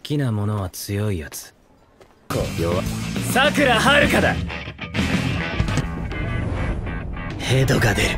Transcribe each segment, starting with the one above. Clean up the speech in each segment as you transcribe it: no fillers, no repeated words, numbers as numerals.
きなものは強いやつ。弱。さくらはるかだ。ヘドが出る。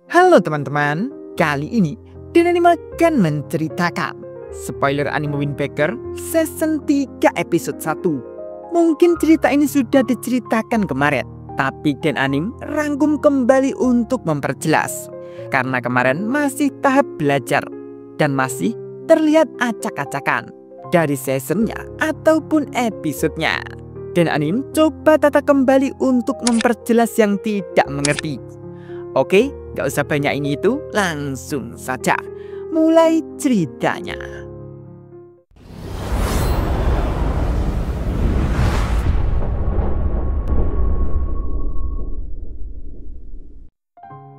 Halo teman-teman, kali ini Dan Anime akan menceritakan spoiler anime Wind Waker season 3 episode 1. Mungkin cerita ini sudah diceritakan kemarin, tapi Dan Anime rangkum kembali untuk memperjelas. Karena kemarin masih tahap belajar dan masih terlihat acak-acakan dari seasonnya ataupun episodenya. Dan Anime coba tata kembali untuk memperjelas yang tidak mengerti. Oke, gak usah banyak ini itu, langsung saja mulai ceritanya.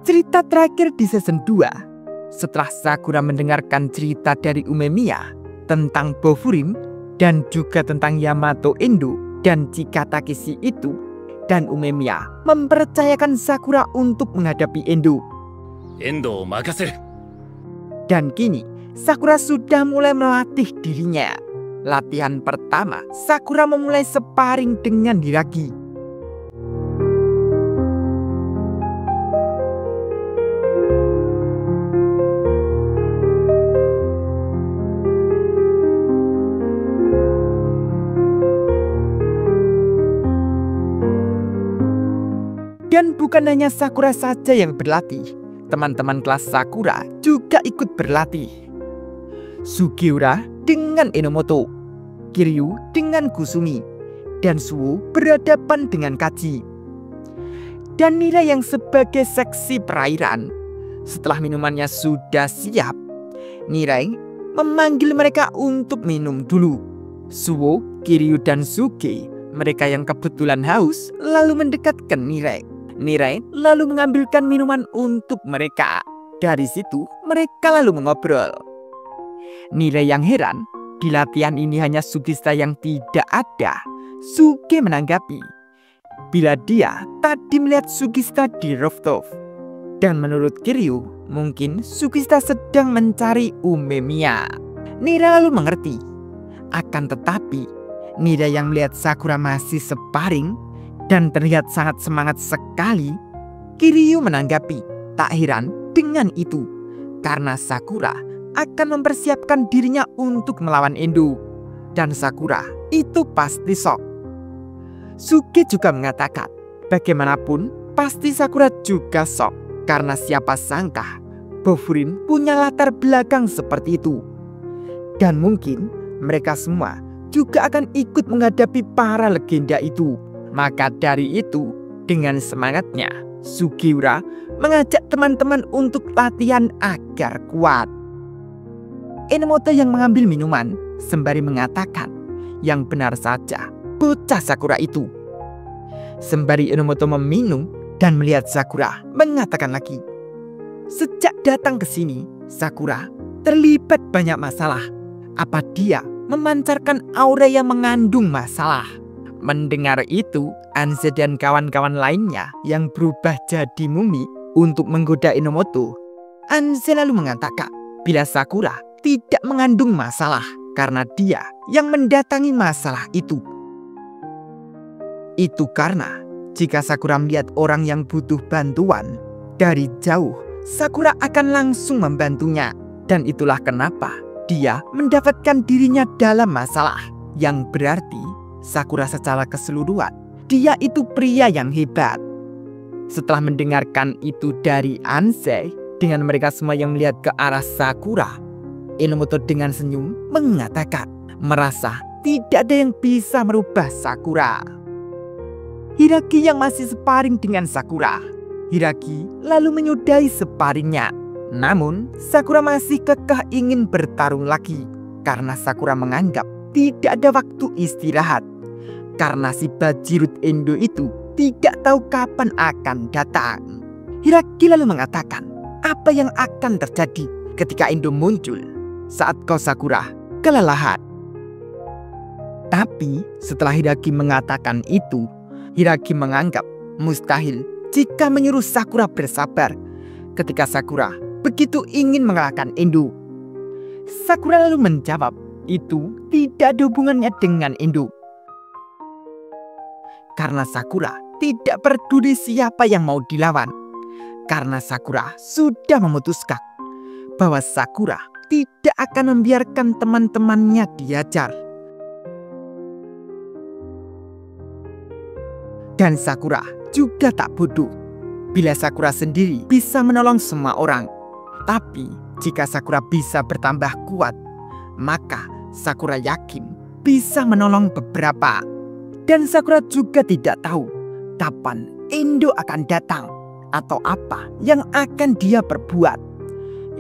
Cerita terakhir di season 2, setelah Sakura mendengarkan cerita dari Umemiya tentang Bofurim dan juga tentang Yamato Endo dan Chika Takeshi itu, dan Umemiya mempercayakan Sakura untuk menghadapi Endo. Endoを任せる。 Dan kini Sakura sudah mulai melatih dirinya. Latihan pertama, Sakura memulai sparring dengan Hiragi. Dan bukan hanya Sakura saja yang berlatih, teman-teman kelas Sakura juga ikut berlatih. Sugiura dengan Enomoto, Kiryu dengan Kusumi, dan Suo berhadapan dengan Kaji. Dan Mira yang sebagai seksi perairan. Setelah minumannya sudah siap, Mirai memanggil mereka untuk minum dulu. Suo, Kiryu, dan Suge, mereka yang kebetulan haus, lalu mendekatkan Mirai. Mirai lalu mengambilkan minuman untuk mereka. Dari situ mereka lalu mengobrol. Mirai yang heran, di latihan ini hanya Sugista yang tidak ada. Suge menanggapi bila dia tadi melihat Sugista di rooftop. Dan menurut Kiryu, mungkin Sugista sedang mencari Umemiya. Mirai lalu mengerti. Akan tetapi, Mirai yang melihat Sakura masih sparring dan terlihat sangat semangat sekali, Kiryu menanggapi tak heran dengan itu, karena Sakura akan mempersiapkan dirinya untuk melawan Endo, dan Sakura itu pasti shock. Suge juga mengatakan, bagaimanapun pasti Sakura juga shock, karena siapa sangka Bofurin punya latar belakang seperti itu. Dan mungkin mereka semua juga akan ikut menghadapi para legenda itu. Maka dari itu, dengan semangatnya, Sugiura mengajak teman-teman untuk latihan agar kuat. Enomoto yang mengambil minuman sembari mengatakan, yang benar saja, bocah Sakura itu. Sembari Enomoto meminum dan melihat Sakura, mengatakan lagi, sejak datang ke sini, Sakura terlibat banyak masalah. Apa dia memancarkan aura yang mengandung masalah? Mendengar itu, Anze dan kawan-kawan lainnya yang berubah jadi mumi untuk menggoda Enomoto. Anze lalu mengatakan bila Sakura tidak mengandung masalah karena dia yang mendatangi masalah itu. Itu karena jika Sakura melihat orang yang butuh bantuan dari jauh, Sakura akan langsung membantunya. Dan itulah kenapa dia mendapatkan dirinya dalam masalah, yang berarti Sakura secara keseluruhan, dia itu pria yang hebat. Setelah mendengarkan itu dari Anze, dengan mereka semua yang melihat ke arah Sakura, Enomoto dengan senyum mengatakan, merasa tidak ada yang bisa merubah Sakura. Hiragi yang masih sparring dengan Sakura. Hiragi lalu menyudahi sparringnya. Namun, Sakura masih kekeh ingin bertarung lagi, karena Sakura menganggap tidak ada waktu istirahat. Karena si Bajirut Endo itu tidak tahu kapan akan datang. Hiragi lalu mengatakan, apa yang akan terjadi ketika Endo muncul saat kau Sakura kelelahan? Tapi setelah Hiragi mengatakan itu, Hiragi menganggap mustahil jika menyuruh Sakura bersabar ketika Sakura begitu ingin mengalahkan Endo. Sakura lalu menjawab, itu tidak ada hubungannya dengan Endo. Karena Sakura tidak peduli siapa yang mau dilawan. Karena Sakura sudah memutuskan bahwa Sakura tidak akan membiarkan teman-temannya diajar. Dan Sakura juga tak bodoh. Bila Sakura sendiri bisa menolong semua orang, tapi jika Sakura bisa bertambah kuat, maka Sakura yakin bisa menolong beberapa. Dan Sakura juga tidak tahu kapan Endo akan datang atau apa yang akan dia perbuat.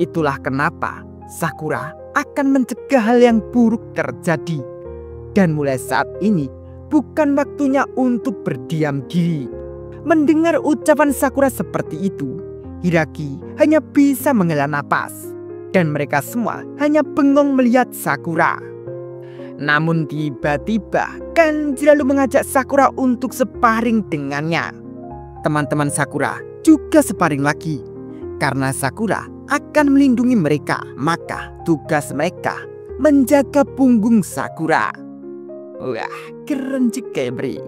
Itulah kenapa Sakura akan mencegah hal yang buruk terjadi. Dan mulai saat ini bukan waktunya untuk berdiam diri. Mendengar ucapan Sakura seperti itu, Hiiraki hanya bisa menghela napas. Dan mereka semua hanya bengong melihat Sakura. Namun tiba-tiba Kanji lalu mengajak Sakura untuk sparring dengannya. Teman-teman Sakura juga sparring lagi. Karena Sakura akan melindungi mereka, maka tugas mereka menjaga punggung Sakura. Wah, keren juga, Bri.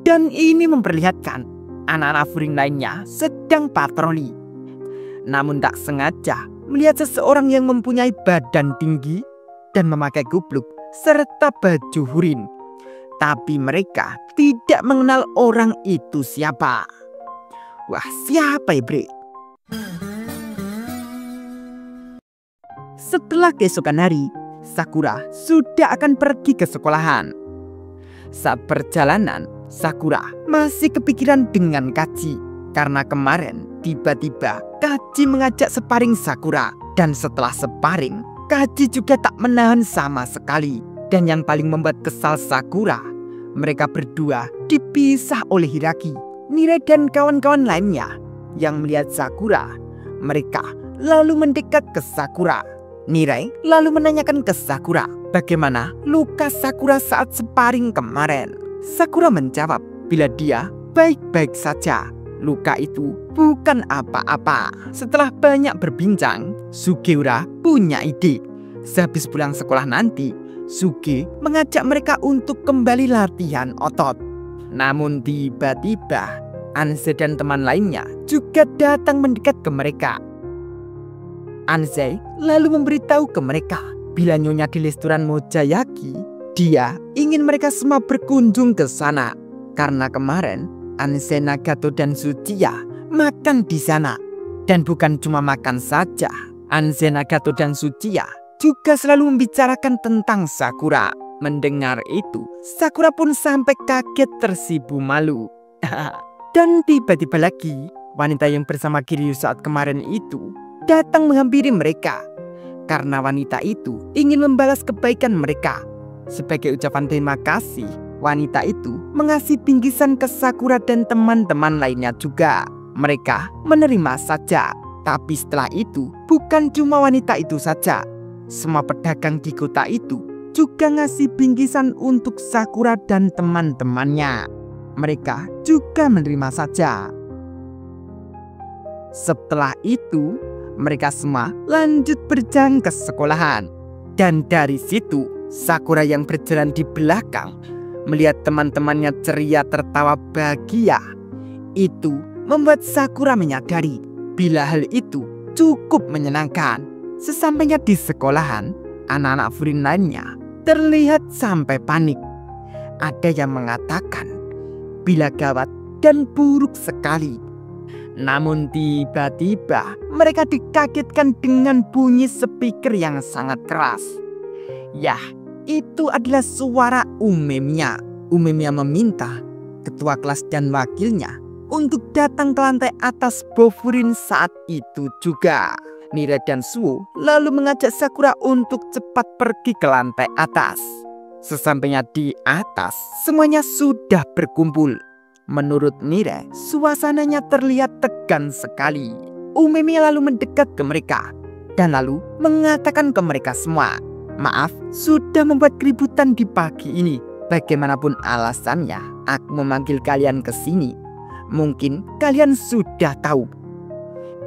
Dan ini memperlihatkan anak-anak Furin lainnya sedang patroli. Namun tak sengaja melihat seseorang yang mempunyai badan tinggi dan memakai kupluk serta baju Furin. Tapi mereka tidak mengenal orang itu siapa. Wah, siapa ya, Bre? Setelah keesokan hari, Sakura sudah akan pergi ke sekolahan. Saat perjalanan, Sakura masih kepikiran dengan Kaji. Karena kemarin tiba-tiba Kaji mengajak sparring Sakura. Dan setelah sparring, Kaji juga tak menahan sama sekali. Dan yang paling membuat kesal Sakura, mereka berdua dipisah oleh Hiiraki, Nire dan kawan-kawan lainnya. Yang melihat Sakura, mereka lalu mendekat ke Sakura. Nire lalu menanyakan ke Sakura, bagaimana luka Sakura saat sparring kemarin. Sakura menjawab bila dia baik-baik saja. Luka itu bukan apa-apa. Setelah banyak berbincang, Sugiura punya ide. Sehabis pulang sekolah nanti, Sugi mengajak mereka untuk kembali latihan otot. Namun tiba-tiba Anze dan teman lainnya juga datang mendekat ke mereka. Anze lalu memberitahu ke mereka bila Nyonya di restoran Mojayaki, dia ingin mereka semua berkunjung ke sana. Karena kemarin Anze, Nagato dan Tsuchiya makan di sana. Dan bukan cuma makan saja, Anze, Nagato dan Tsuchiya juga selalu membicarakan tentang Sakura. Mendengar itu, Sakura pun sampai kaget tersipu malu. Dan tiba-tiba lagi, wanita yang bersama Kiryu saat kemarin itu datang menghampiri mereka. Karena wanita itu ingin membalas kebaikan mereka. Sebagai ucapan terima kasih, wanita itu mengasih bingkisan ke Sakura dan teman-teman lainnya juga. Mereka menerima saja. Tapi setelah itu, bukan cuma wanita itu saja. Semua pedagang di kota itu juga ngasih bingkisan untuk Sakura dan teman-temannya. Mereka juga menerima saja. Setelah itu, mereka semua lanjut berjalan ke sekolahan. Dan dari situ, Sakura yang berjalan di belakang melihat teman-temannya ceria tertawa bahagia. Itu membuat Sakura menyadari bila hal itu cukup menyenangkan. Sesampainya di sekolahan, anak-anak Furin lainnya terlihat sampai panik. Ada yang mengatakan bila gawat dan buruk sekali. Namun tiba-tiba mereka dikagetkan dengan bunyi speaker yang sangat keras. Yah, itu adalah suara Umemiya. Umemiya meminta ketua kelas dan wakilnya untuk datang ke lantai atas Bofurin saat itu juga. Nire dan Suo lalu mengajak Sakura untuk cepat pergi ke lantai atas. Sesampainya di atas, semuanya sudah berkumpul. Menurut Nire, suasananya terlihat tegang sekali. Umemiya lalu mendekat ke mereka dan lalu mengatakan ke mereka semua, maaf sudah membuat keributan di pagi ini. Bagaimanapun alasannya, aku memanggil kalian ke sini. Mungkin kalian sudah tahu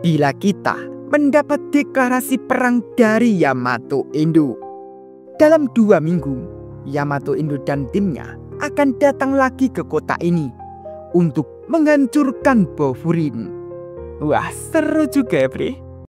bila kita mendapat deklarasi perang dari Yamato Indo. Dalam 2 minggu, Yamato Indo dan timnya akan datang lagi ke kota ini untuk menghancurkan Bofurin. Wah, seru juga ya, Bre.